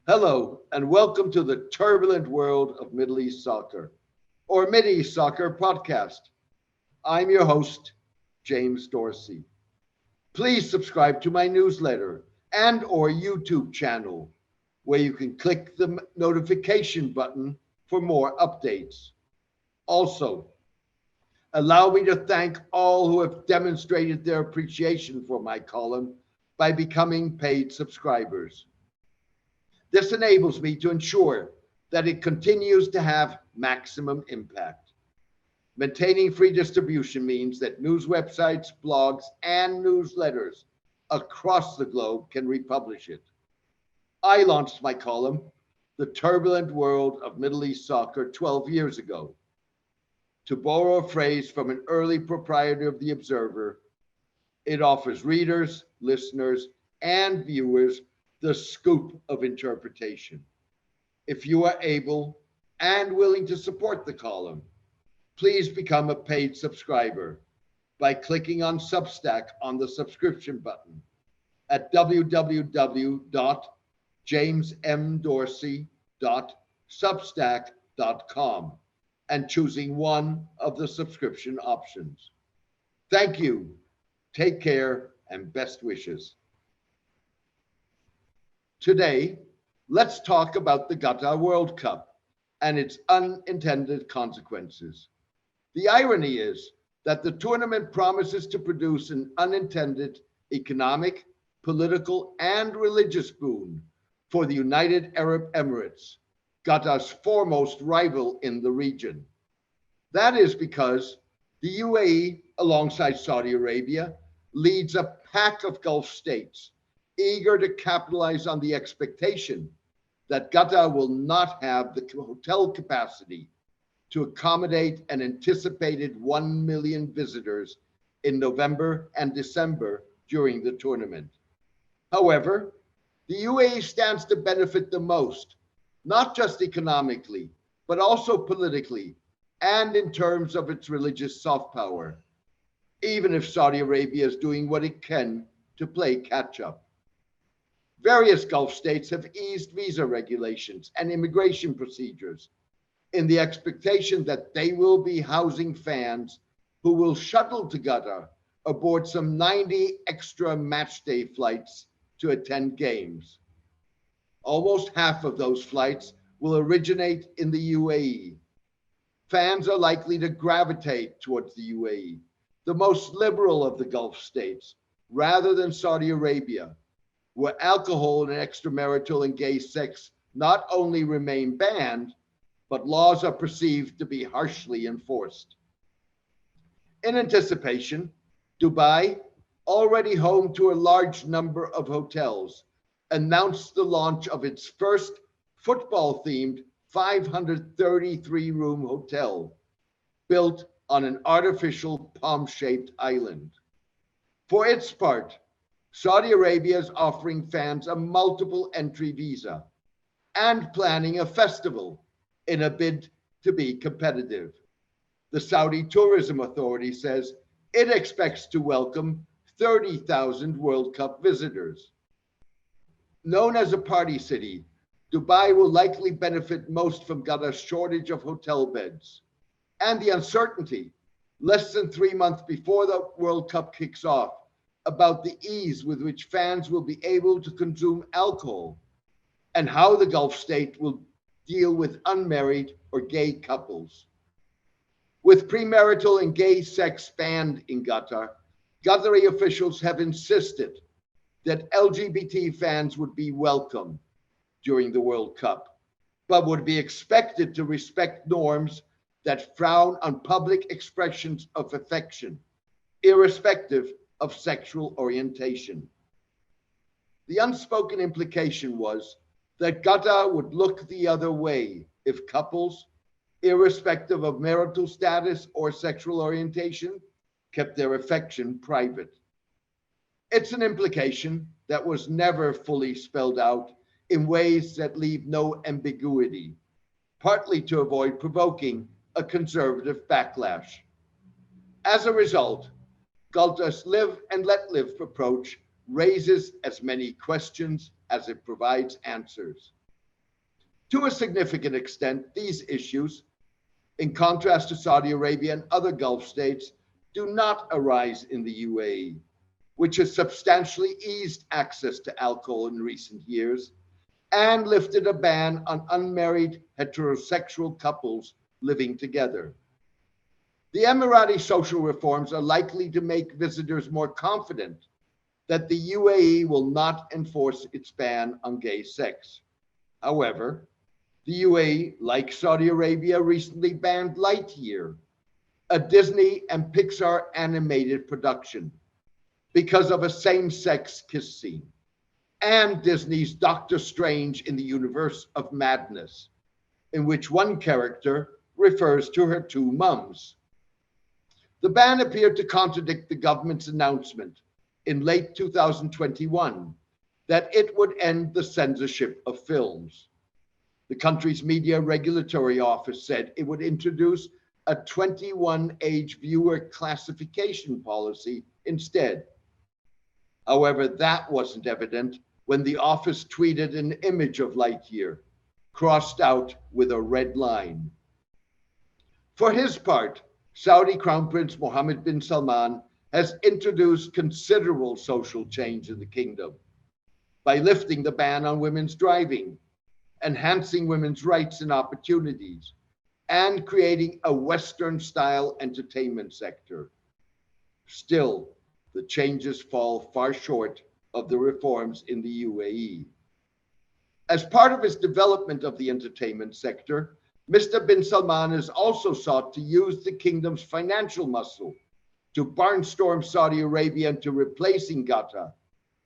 Hello, and welcome to the turbulent world of Middle East soccer, or East Soccer podcast. I'm your host, James Dorsey. Please subscribe to my newsletter and or YouTube channel, where you can click the notification button for more updates. Also, allow me to thank all who have demonstrated their appreciation for my column by becoming paid subscribers. This enables me to ensure that it continues to have maximum impact. Maintaining free distribution means that news websites, blogs, and newsletters across the globe can republish it. I launched my column, The Turbulent World of Middle East Soccer, 12 years ago. To borrow a phrase from an early proprietor of The Observer, it offers readers, listeners, and viewers the scoop of interpretation. If you are able and willing to support the column, please become a paid subscriber by clicking on Substack on the subscription button at www.jamesmdorsey.substack.com and choosing one of the subscription options. Thank you. Take care and best wishes. Today, let's talk about the Qatar World Cup and its unintended consequences. The irony is that the tournament promises to produce an unintended economic, political, and religious boon for the United Arab Emirates, Qatar's foremost rival in the region. That is because the UAE, alongside Saudi Arabia, leads a pack of Gulf states eager to capitalize on the expectation that Qatar will not have the hotel capacity to accommodate an anticipated 1 million visitors in November and December during the tournament. However, the UAE stands to benefit the most, not just economically, but also politically and in terms of its religious soft power, even if Saudi Arabia is doing what it can to play catch up. Various Gulf states have eased visa regulations and immigration procedures in the expectation that they will be housing fans who will shuttle to Qatar aboard some 90 extra matchday flights to attend games. Almost half of those flights will originate in the UAE. Fans are likely to gravitate towards the UAE, the most liberal of the Gulf states, rather than Saudi Arabia, where alcohol and extramarital and gay sex not only remain banned, but laws are perceived to be harshly enforced. In anticipation, Dubai, already home to a large number of hotels, announced the launch of its first football-themed 533-room hotel, built on an artificial palm-shaped island. For its part, Saudi Arabia is offering fans a multiple entry visa and planning a festival in a bid to be competitive. The Saudi Tourism Authority says it expects to welcome 30,000 World Cup visitors. Known as a party city, Dubai will likely benefit most from Qatar's shortage of hotel beds and the uncertainty, less than 3 months before the World Cup kicks off, about the ease with which fans will be able to consume alcohol and how the Gulf state will deal with unmarried or gay couples. With premarital and gay sex banned in Qatar, Qatari officials have insisted that LGBT fans would be welcome during the World Cup, but would be expected to respect norms that frown on public expressions of affection, irrespective of sexual orientation. The unspoken implication was that Qatar would look the other way if couples, irrespective of marital status or sexual orientation, kept their affection private. It's an implication that was never fully spelled out in ways that leave no ambiguity, partly to avoid provoking a conservative backlash. As a result, Qatar's live and let live approach raises as many questions as it provides answers. To a significant extent, these issues, in contrast to Saudi Arabia and other Gulf states, do not arise in the UAE, which has substantially eased access to alcohol in recent years and lifted a ban on unmarried heterosexual couples living together. The Emirati social reforms are likely to make visitors more confident that the UAE will not enforce its ban on gay sex. However, the UAE, like Saudi Arabia, recently banned Lightyear, a Disney and Pixar animated production, because of a same-sex kiss scene, and Disney's Doctor Strange in the Universe of Madness, in which one character refers to her two mums. The ban appeared to contradict the government's announcement in late 2021 that it would end the censorship of films. The country's media regulatory office said it would introduce a 21 age viewer classification policy instead. However, that wasn't evident when the office tweeted an image of Lightyear, crossed out with a red line. For his part, Saudi Crown Prince Mohammed bin Salman has introduced considerable social change in the kingdom by lifting the ban on women's driving, enhancing women's rights and opportunities, and creating a Western-style entertainment sector. Still, the changes fall far short of the reforms in the UAE. As part of his development of the entertainment sector, Mr. bin Salman has also sought to use the kingdom's financial muscle to barnstorm Saudi Arabia into replacing Qatar,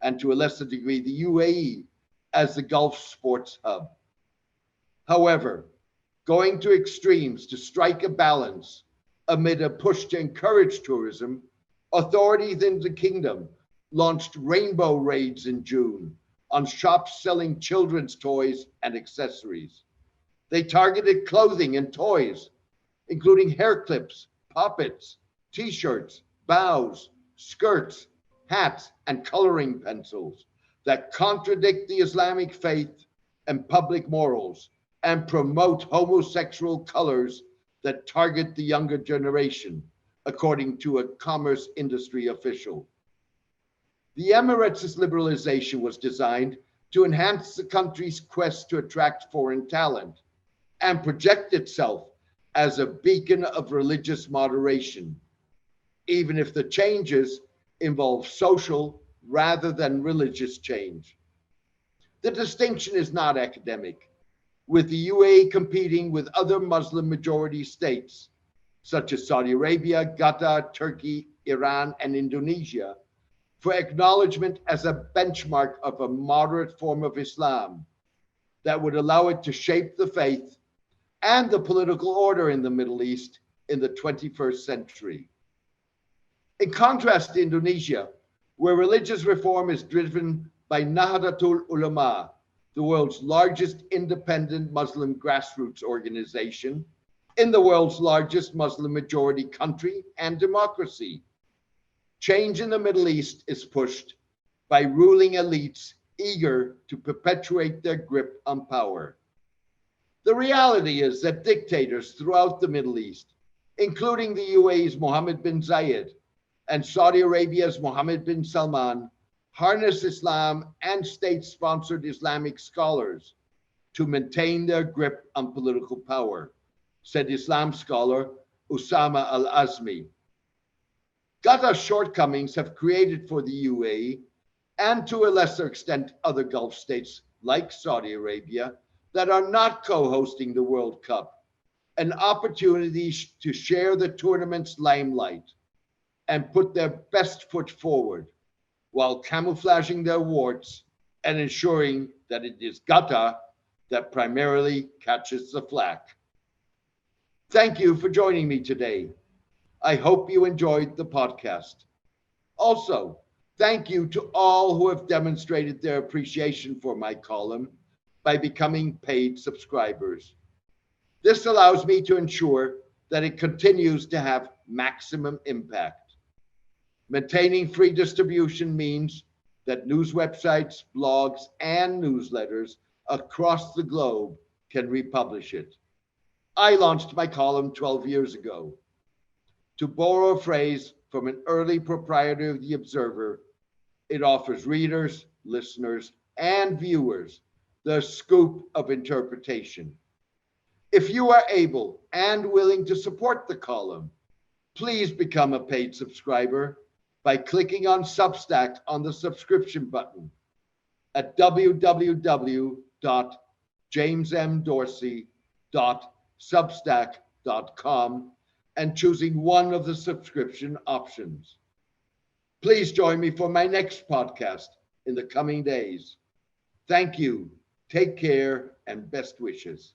and to a lesser degree the UAE, as the Gulf sports hub. However, going to extremes to strike a balance amid a push to encourage tourism, authorities in the kingdom launched rainbow raids in June on shops selling children's toys and accessories. They targeted clothing and toys, including hair clips, poppets, t-shirts, bows, skirts, hats, and coloring pencils that contradict the Islamic faith and public morals and promote homosexual colors that target the younger generation, according to a commerce industry official. The Emirates' liberalization was designed to enhance the country's quest to attract foreign talent and project itself as a beacon of religious moderation, even if the changes involve social rather than religious change. The distinction is not academic, with the UAE competing with other Muslim majority states, such as Saudi Arabia, Qatar, Turkey, Iran, and Indonesia, for acknowledgement as a benchmark of a moderate form of Islam that would allow it to shape the faith and the political order in the Middle East in the 21st century. In contrast to Indonesia, where religious reform is driven by Nahdlatul Ulama, the world's largest independent Muslim grassroots organization, in the world's largest Muslim majority country and democracy. Change in the Middle East is pushed by ruling elites eager to perpetuate their grip on power. The reality is that dictators throughout the Middle East, including the UAE's Mohammed bin Zayed and Saudi Arabia's Mohammed bin Salman, harness Islam and state-sponsored Islamic scholars to maintain their grip on political power, said Islam scholar Usama al-Azmi. Qatar's shortcomings have created for the UAE, and to a lesser extent other Gulf states like Saudi Arabia that are not co-hosting the World Cup, an opportunity to share the tournament's limelight and put their best foot forward while camouflaging their warts and ensuring that it is Qatar that primarily catches the flack. Thank you for joining me today. I hope you enjoyed the podcast. Also, thank you to all who have demonstrated their appreciation for my column by becoming paid subscribers. This allows me to ensure that it continues to have maximum impact. Maintaining free distribution means that news websites, blogs, and newsletters across the globe can republish it. I launched my column 12 years ago. To borrow a phrase from an early proprietor of The Observer, it offers readers, listeners, and viewers the scoop of interpretation. If you are able and willing to support the column, please become a paid subscriber by clicking on Substack on the subscription button at www.jamesmdorsey.substack.com and choosing one of the subscription options. Please join me for my next podcast in the coming days. Thank you. Take care and best wishes.